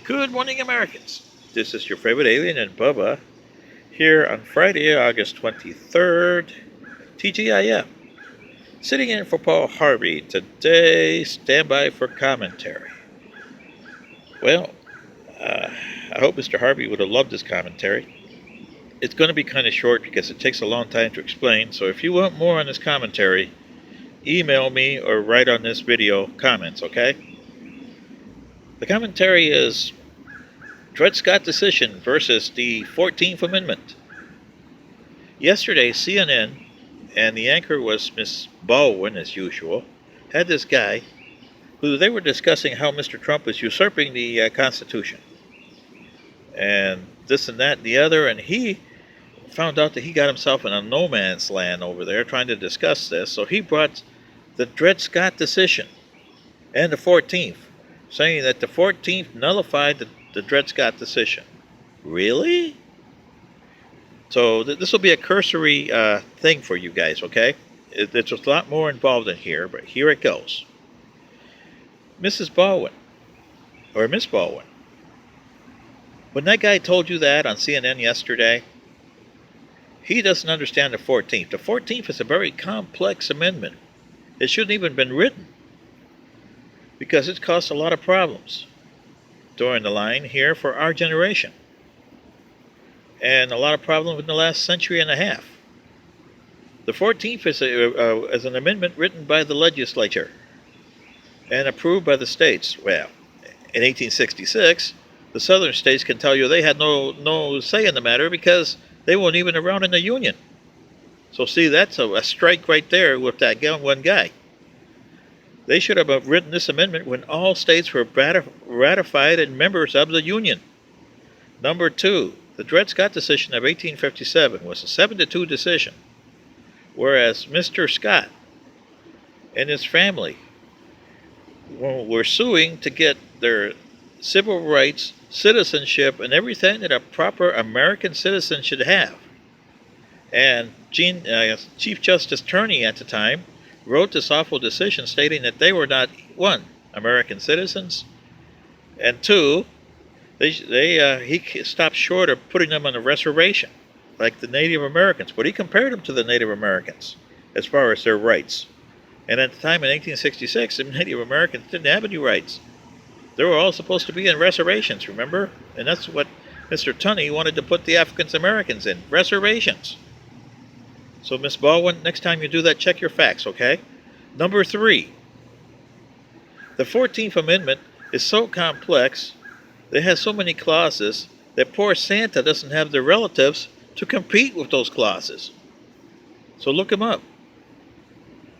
Good morning, Americans. This is your favorite alien and Bubba here on Friday, August 23rd, TGIF. Sitting in for Paul Harvey today. Stand by for commentary. Well, I hope Mr. Harvey would have loved this commentary. It's going to be kind of short because it takes a long time to explain, so if you want more on this commentary, email me or write on this video comments, okay? The commentary is Dredd Scott Decision versus the 14th Amendment. Yesterday, CNN, and the anchor was Miss Baldwin, as usual, had this guy who they were discussing how Mr. Trump was usurping the Constitution. And this and that and the other, and he found out that he got himself in a no man's land over there trying to discuss this, so he brought the Dredd Scott Decision and the 14th, saying that the 14th nullified the Dredd Scott Decision. Really? So this will be a cursory thing for you guys, okay? There's a lot more involved in here, but here it goes. Mrs. Baldwin, or Miss Baldwin, when that guy told you that on CNN yesterday, he doesn't understand the 14th. The 14th is a very complex amendment. It shouldn't even have been written because it's caused a lot of problems during the line here for our generation, and a lot of problems in the last century and a half. The 14th is an amendment written by the legislature and approved by the states. Well, in 1866, the southern states can tell you they had no say in the matter because they weren't even around in the Union. So see, that's a strike right there with that one guy. They should have written this amendment when all states were ratified and members of the Union. Number two, the Dredd Scott Decision of 1857 was a 7-2 decision, whereas Mr. Scott and his family were suing to get their civil rights, citizenship, and everything that a proper American citizen should have. And Chief Justice Turney at the time wrote this awful decision stating that they were not, one, American citizens, and two, he stopped short of putting them on a reservation, like the Native Americans, but he compared them to the Native Americans as far as their rights. And at the time in 1866, the Native Americans didn't have any rights. They were all supposed to be in reservations, remember? And that's what Mr. Tunney wanted to put the African Americans in, reservations. So, Miss Baldwin, next time you do that, check your facts, okay? Number three, the 14th Amendment is so complex, it has so many clauses, that poor Santa doesn't have the relatives to compete with those clauses. So look them up.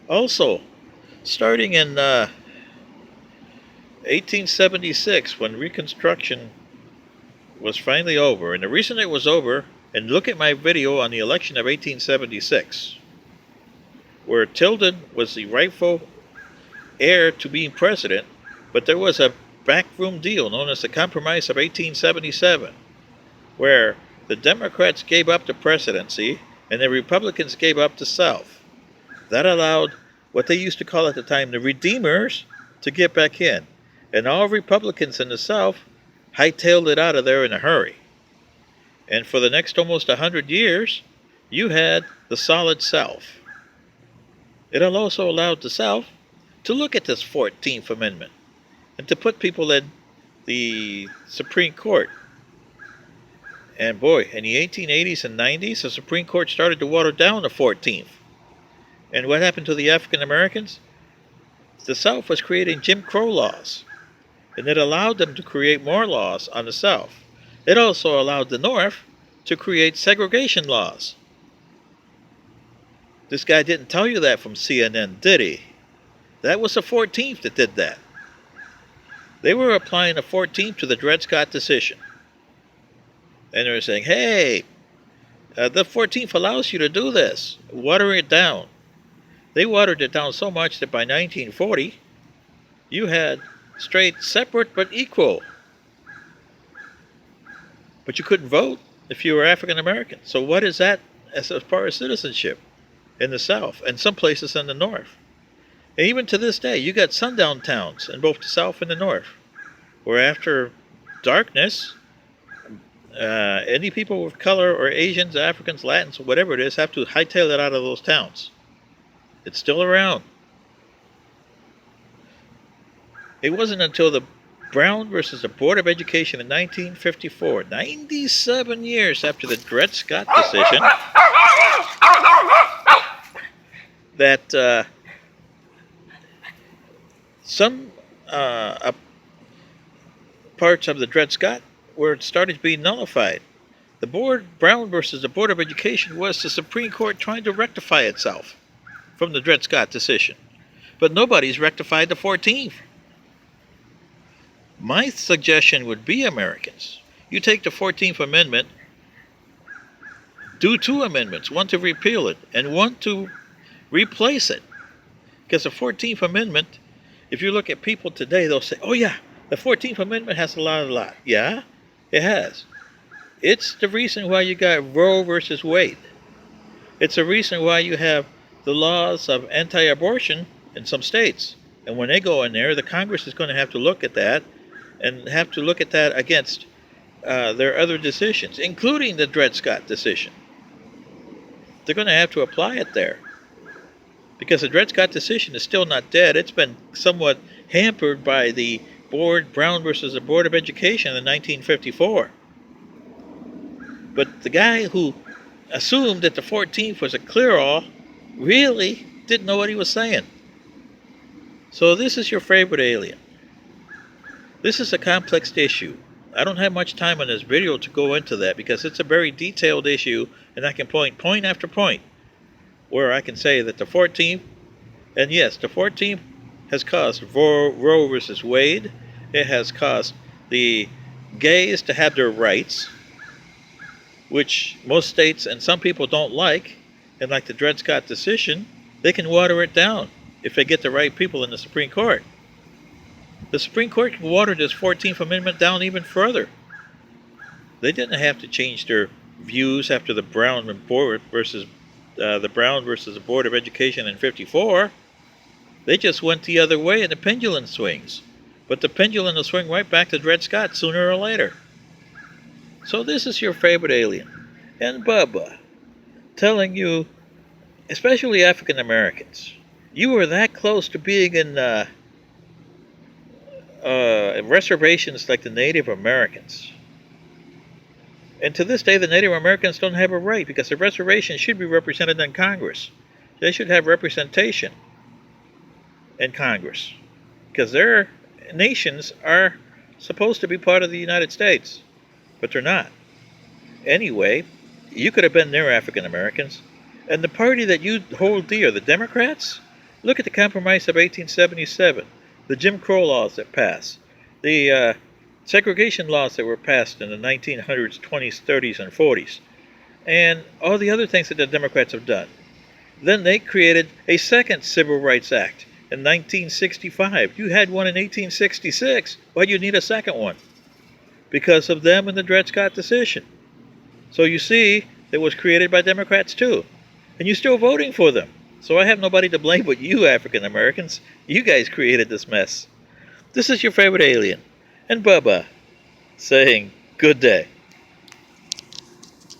Also, starting in 1876, when Reconstruction was finally over, and the reason it was over, and look at my video on the election of 1876, where Tilden was the rightful heir to being president, but there was a backroom deal known as the Compromise of 1877, where the Democrats gave up the presidency and the Republicans gave up the South. That allowed what they used to call at the time the Redeemers to get back in, and all Republicans in the South hightailed it out of there in a hurry. And for the next almost 100 years, you had the solid South. It also allowed the South to look at this 14th Amendment and to put people in the Supreme Court. And boy, in the 1880s and 90s, the Supreme Court started to water down the 14th. And what happened to the African Americans? The South was creating Jim Crow laws, and it allowed them to create more laws on the South. It also allowed the North to create segregation laws. This guy didn't tell you that from CNN, did he? That was the 14th that did that. They were applying the 14th to the Dredd Scott Decision. And they were saying, hey, the 14th allows you to do this. Water it down. They watered it down so much that by 1940, you had straight separate but equal. But you couldn't vote if you were African American. So what is that as far as citizenship in the South and some places in the North? And even to this day, you got sundown towns in both the South and the North, where after darkness. Any people with color or Asians, Africans, Latins, whatever it is, have to hightail it out of those towns. It's still around. It wasn't until the Brown versus the Board of Education in 1954, 97 years after the Dredd Scott decision, that some parts of the Dredd Scott where it started to be nullified. The Brown versus the Board of Education was the Supreme Court trying to rectify itself from the Dredd Scott decision. But nobody's rectified the 14th. My suggestion would be, Americans, you take the 14th Amendment, do two amendments, one to repeal it and one to replace it. Because the 14th Amendment, if you look at people today, they'll say, oh yeah, the 14th Amendment has a lot. Yeah, it has. It's the reason why you got Roe versus Wade. It's the reason why you have the laws of anti-abortion in some states. And when they go in there, the Congress is going to have to look at that and have to look at that against their other decisions, including the Dredd Scott decision. They're going to have to apply it there. Because the Dredd Scott decision is still not dead. It's been somewhat hampered by the Brown versus the Board of Education in 1954. But the guy who assumed that the 14th was a clear-all really didn't know what he was saying. So this is your favorite alien. This is a complex issue. I don't have much time on this video to go into that because it's a very detailed issue, and I can point after point where I can say that the 14th, and yes, the 14th has caused Roe versus Wade. It has caused the gays to have their rights, which most states and some people don't like, and like the Dredd Scott decision, they can water it down if they get the right people in the Supreme Court. The Supreme Court can water this 14th Amendment down even further. They didn't have to change their views after the Brown versus the Board of Education in 54. They just went the other way and the pendulum swings. But the pendulum will swing right back to Dredd Scott sooner or later. So this is your favorite alien, and Bubba, telling you, especially African Americans, you were that close to being in reservations like the Native Americans. And to this day, the Native Americans don't have a right because the reservation should be represented in Congress. They should have representation in Congress because their nations are supposed to be part of the United States, but they're not. Anyway, you could have been their African Americans. And the party that you hold dear, the Democrats, look at the Compromise of 1877, the Jim Crow laws that passed, the segregation laws that were passed in the 1900s, 20s, 30s, and 40s, and all the other things that the Democrats have done. Then they created a second Civil Rights Act in 1965. You had one in 1866. Why do you need a second one? Because of them and the Dredd Scott decision. So you see, it was created by Democrats too. And you're still voting for them. So I have nobody to blame but you, African Americans. You guys created this mess. This is your favorite alien, and Bubba, saying good day.